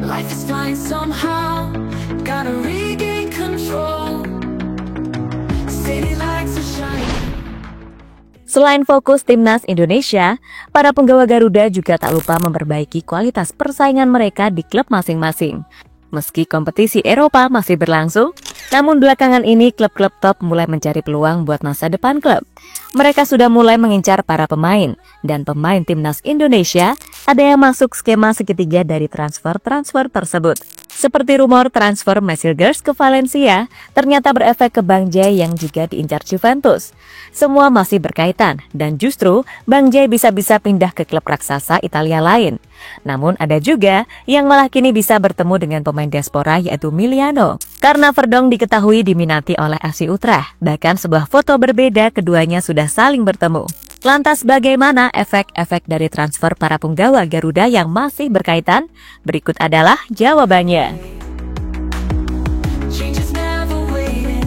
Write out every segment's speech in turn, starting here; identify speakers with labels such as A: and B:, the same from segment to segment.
A: Life is fine somehow, gotta regain control. City lights are shining.
B: Selain fokus timnas Indonesia, para penggawa Garuda juga tak lupa memperbaiki kualitas persaingan mereka di klub masing-masing. Meski kompetisi Eropa masih berlangsung, namun belakangan ini klub-klub top mulai mencari peluang buat masa depan klub. Mereka sudah mulai mengincar para pemain, dan pemain timnas Indonesia ada yang masuk skema segitiga dari transfer-transfer tersebut. Seperti rumor transfer Masilgers ke Valencia, ternyata berefek ke Bang Jai yang juga diincar Juventus. Semua masih berkaitan, dan justru Bang Jai bisa-bisa pindah ke klub raksasa Italia lain. Namun ada juga yang malah kini bisa bertemu dengan pemain diaspora yaitu Miliano. Karena Verdong diketahui diminati oleh FC Utrecht, bahkan sebuah foto berbeda keduanya sudah saling bertemu. Lantas bagaimana efek-efek dari transfer para punggawa Garuda yang masih berkaitan? Berikut adalah jawabannya.
A: Change is never waiting,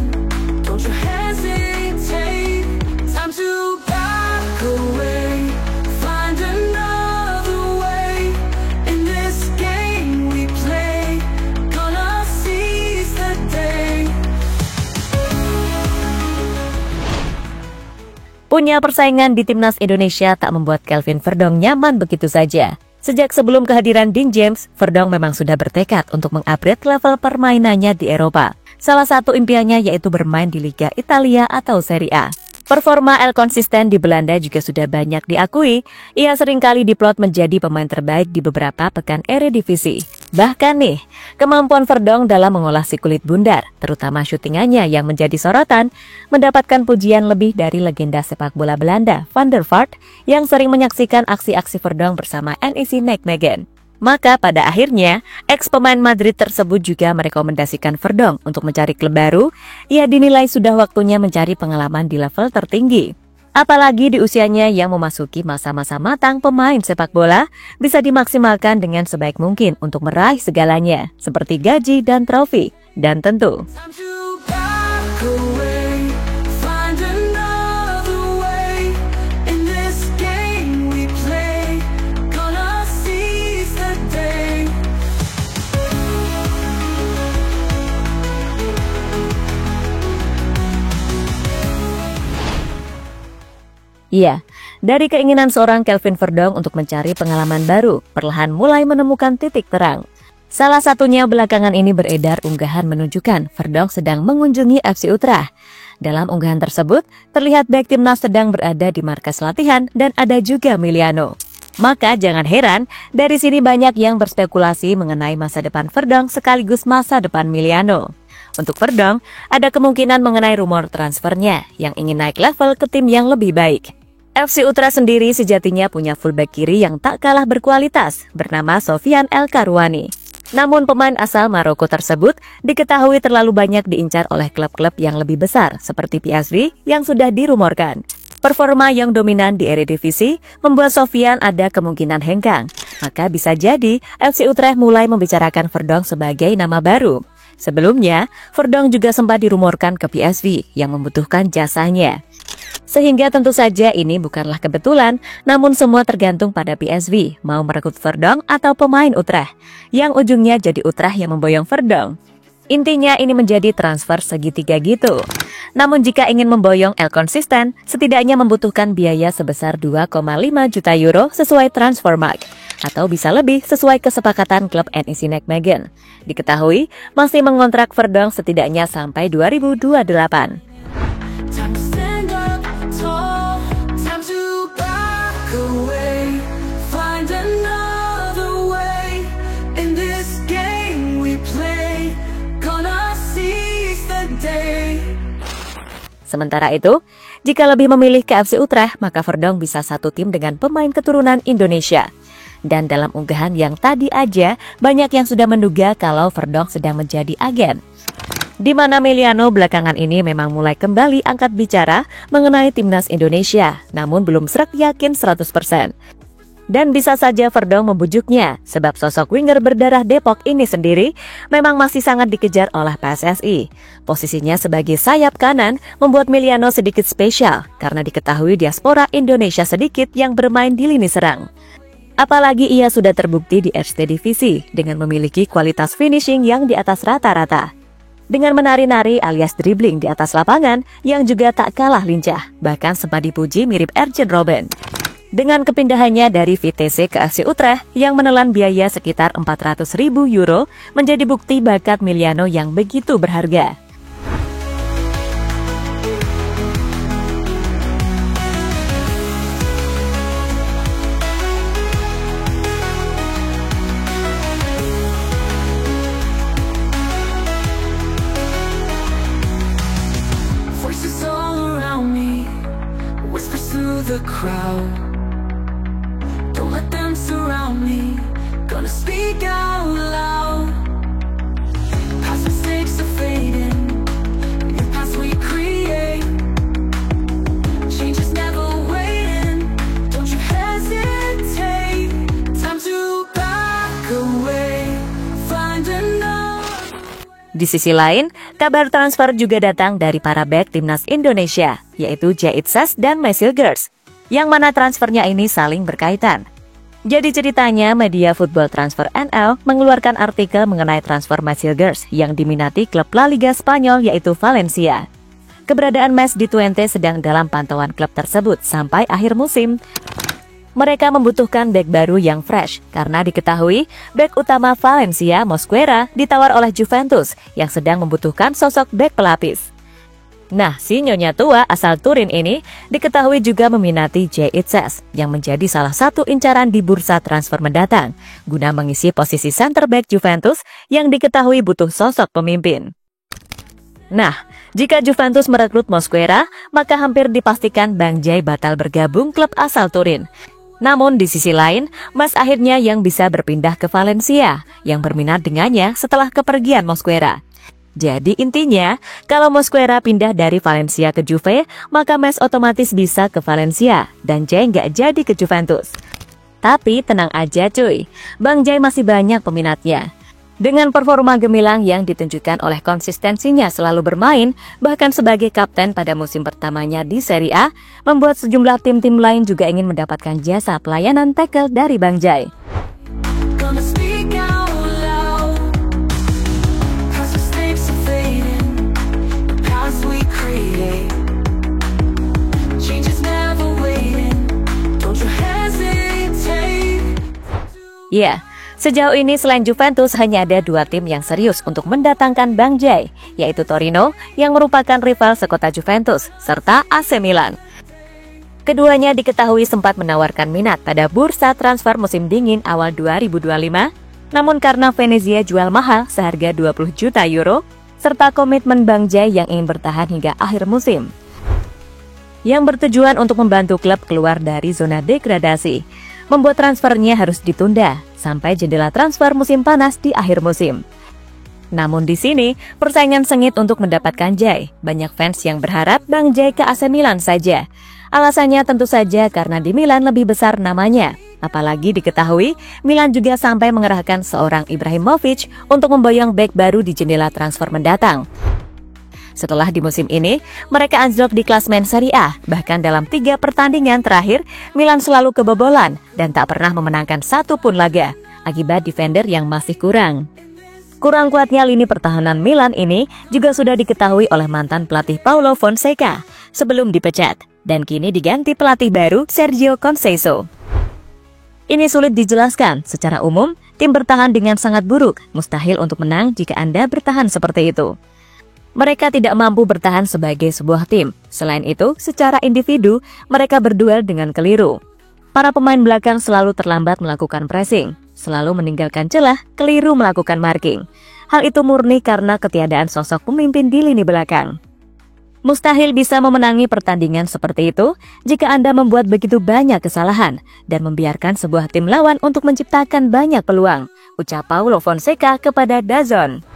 A: don't you hesitate. Time to back away, find another way. In this game we play, gonna seize the day.
B: Punya persaingan di timnas Indonesia tak membuat Kelvin Verdong nyaman begitu saja. Sejak sebelum kehadiran Dean James, Verdong memang sudah bertekad untuk mengupgrade level permainannya di Eropa. Salah satu impiannya yaitu bermain di Liga Italia atau Serie A. Performa El konsisten di Belanda juga sudah banyak diakui. Ia seringkali diplot menjadi pemain terbaik di beberapa pekan Eredivisie. Bahkan nih, kemampuan Verdong dalam mengolah si kulit bundar, terutama syutingannya yang menjadi sorotan, mendapatkan pujian lebih dari legenda sepak bola Belanda, Van der Vaart, yang sering menyaksikan aksi-aksi Verdong bersama NEC Nijmegen. Maka pada akhirnya, ex-pemain Madrid tersebut juga merekomendasikan Verdong untuk mencari klub baru. Ia dinilai sudah waktunya mencari pengalaman di level tertinggi. Apalagi di usianya yang memasuki masa-masa matang pemain sepak bola, bisa dimaksimalkan dengan sebaik mungkin untuk meraih segalanya, seperti gaji dan trofi. Dan tentu,
A: Time to back away, find another way. In this game we play, gonna seize the day.
B: iya, dari keinginan seorang Kelvin Verdong untuk mencari pengalaman baru, perlahan mulai menemukan titik terang. Salah satunya belakangan ini beredar unggahan menunjukkan Verdong sedang mengunjungi FC Utrecht. Dalam unggahan tersebut, terlihat bek timnas sedang berada di markas latihan dan ada juga Miliano. Maka jangan heran, dari sini banyak yang berspekulasi mengenai masa depan Verdong sekaligus masa depan Miliano. Untuk Verdong, ada kemungkinan mengenai rumor transfernya yang ingin naik level ke tim yang lebih baik. FC Utrecht sendiri sejatinya punya fullback kiri yang tak kalah berkualitas, bernama Sofian El Karouani. Namun pemain asal Maroko tersebut diketahui terlalu banyak diincar oleh klub-klub yang lebih besar seperti PSV yang sudah dirumorkan. Performa yang dominan di Eredivisie membuat Sofian ada kemungkinan hengkang. Maka bisa jadi FC Utrecht mulai membicarakan Verdong sebagai nama baru. Sebelumnya, Verdong juga sempat dirumorkan ke PSV yang membutuhkan jasanya. Sehingga tentu saja ini bukanlah kebetulan, namun semua tergantung pada PSV mau merekrut Verdong atau pemain Utrecht, yang ujungnya jadi Utrecht yang memboyong Verdong. Intinya ini menjadi transfer segitiga gitu. Namun jika ingin memboyong El konsisten, setidaknya membutuhkan biaya sebesar 2,5 juta euro sesuai Transfermarkt, atau bisa lebih sesuai kesepakatan klub NEC Nijmegen. Diketahui masih mengontrak Verdong setidaknya sampai 2028.
A: Time to stand up tall, time to back away, find another way. In this game we play, gonna seize the day.
B: Sementara itu, jika lebih memilih ke FC Utrecht, maka Verdong bisa satu tim dengan pemain keturunan Indonesia. Dan dalam unggahan yang tadi aja, banyak yang sudah menduga kalau Verdong sedang menjadi agen. Di mana Miliano belakangan ini memang mulai kembali angkat bicara mengenai timnas Indonesia, namun belum sreg yakin 100%. Dan bisa saja Verdong membujuknya, sebab sosok winger berdarah Depok ini sendiri memang masih sangat dikejar oleh PSSI. Posisinya sebagai sayap kanan membuat Miliano sedikit spesial, karena diketahui diaspora Indonesia sedikit yang bermain di lini serang. Apalagi ia sudah terbukti di RCT Divisi dengan memiliki kualitas finishing yang di atas rata-rata. Dengan menari-nari alias dribbling di atas lapangan yang juga tak kalah lincah, bahkan sempat dipuji mirip Arjen Robben. Dengan kepindahannya dari VTC ke FC Utrecht yang menelan biaya sekitar 400.000 euro menjadi bukti bakat Miliano yang begitu berharga.
A: Voices all around me, whispers through the crowd. Don't let them surround me, gonna speak out loud. Past mistakes are fading, new paths we create. Change is never waiting, don't you hesitate. Time to back away, find another.
B: Di sisi lain, kabar transfer juga datang dari para bek timnas Indonesia, yaitu Jaitses dan Mesilgers, yang mana transfernya ini saling berkaitan. Jadi ceritanya, media Football Transfer NL mengeluarkan artikel mengenai transfer Mesilgers yang diminati klub La Liga Spanyol yaitu Valencia. Keberadaan Mes di Twente sedang dalam pantauan klub tersebut sampai akhir musim. Mereka membutuhkan bek baru yang fresh karena diketahui bek utama Valencia, Mosquera, ditawar oleh Juventus yang sedang membutuhkan sosok bek pelapis. Nah, si nyonya tua asal Turin ini diketahui juga meminati Jaitses yang menjadi salah satu incaran di bursa transfer mendatang guna mengisi posisi center back Juventus yang diketahui butuh sosok pemimpin. Nah, jika Juventus merekrut Mosquera, maka hampir dipastikan Bang Jai batal bergabung klub asal Turin. Namun di sisi lain, Mas akhirnya yang bisa berpindah ke Valencia yang berminat dengannya setelah kepergian Mosquera. Jadi intinya, kalau Mosquera pindah dari Valencia ke Juve, maka Mes otomatis bisa ke Valencia dan Jai nggak jadi ke Juventus. Tapi tenang aja cuy, Bang Jai masih banyak peminatnya. Dengan performa gemilang yang ditunjukkan oleh konsistensinya selalu bermain, bahkan sebagai kapten pada musim pertamanya di Serie A, membuat sejumlah tim-tim lain juga ingin mendapatkan jasa pelayanan tackle dari Bang Jai.
A: Gonna speak out loud. Past mistakes are fading, the paths we create. Change is never waiting, don't you hesitate.
B: Ya, sejauh ini selain Juventus hanya ada dua tim yang serius untuk mendatangkan Bang Jai, yaitu Torino yang merupakan rival sekota Juventus, serta AC Milan. Keduanya diketahui sempat menawarkan minat pada bursa transfer musim dingin awal 2025, namun karena Venezia jual mahal seharga 20 juta euro, serta komitmen Bang Jai yang ingin bertahan hingga akhir musim, yang bertujuan untuk membantu klub keluar dari zona degradasi, membuat transfernya harus ditunda sampai jendela transfer musim panas di akhir musim. Namun di sini, persaingan sengit untuk mendapatkan Jai. Banyak fans yang berharap Bang Jai ke AC Milan saja. Alasannya tentu saja karena di Milan lebih besar namanya. Apalagi diketahui, Milan juga sampai mengerahkan seorang Ibrahimovic untuk memboyong bek baru di jendela transfer mendatang. Setelah di musim ini, mereka anjlok di klasemen Serie A. Bahkan dalam 3 pertandingan terakhir, Milan selalu kebobolan dan tak pernah memenangkan satu pun laga, akibat defender yang masih kurang. Kurang kuatnya lini pertahanan Milan ini juga sudah diketahui oleh mantan pelatih Paulo Fonseca sebelum dipecat, dan kini diganti pelatih baru Sergio Conceição. Ini sulit dijelaskan, secara umum, tim bertahan dengan sangat buruk, mustahil untuk menang jika Anda bertahan seperti itu. Mereka tidak mampu bertahan sebagai sebuah tim. Selain itu, secara individu, mereka berduel dengan keliru. Para pemain belakang selalu terlambat melakukan pressing, selalu meninggalkan celah, keliru melakukan marking. Hal itu murni karena ketiadaan sosok pemimpin di lini belakang. Mustahil bisa memenangi pertandingan seperti itu jika Anda membuat begitu banyak kesalahan dan membiarkan sebuah tim lawan untuk menciptakan banyak peluang, ucap Paulo Fonseca kepada DAZN.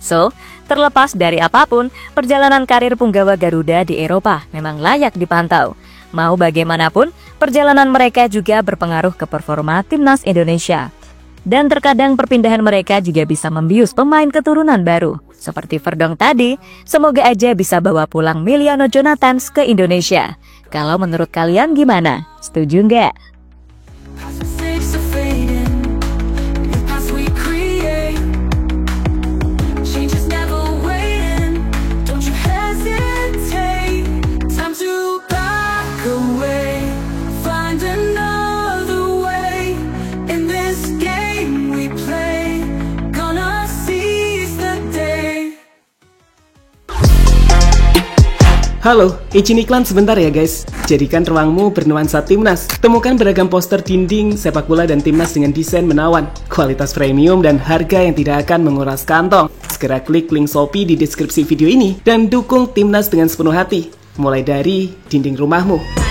B: So, terlepas dari apapun, perjalanan karir punggawa Garuda di Eropa memang layak dipantau. Mau bagaimanapun, perjalanan mereka juga berpengaruh ke performa timnas Indonesia. Dan terkadang perpindahan mereka juga bisa membius pemain keturunan baru. Seperti Verdong tadi, semoga aja bisa bawa pulang Miliano Jonathans ke Indonesia. Kalau menurut kalian gimana? Setuju nggak?
A: Mistakes are fading, the past we create. Change is never waiting, don't you hesitate. Time to back away, find another way. In this game we play, gonna seize the day.
C: Halo, izin iklan sebentar ya guys. Jadikan ruangmu bernuansa timnas. Temukan beragam poster dinding, sepak bola dan timnas dengan desain menawan, kualitas premium dan harga yang tidak akan menguras kantong. Segera klik link Shopee di deskripsi video ini dan dukung timnas dengan sepenuh hati. Mulai dari dinding rumahmu.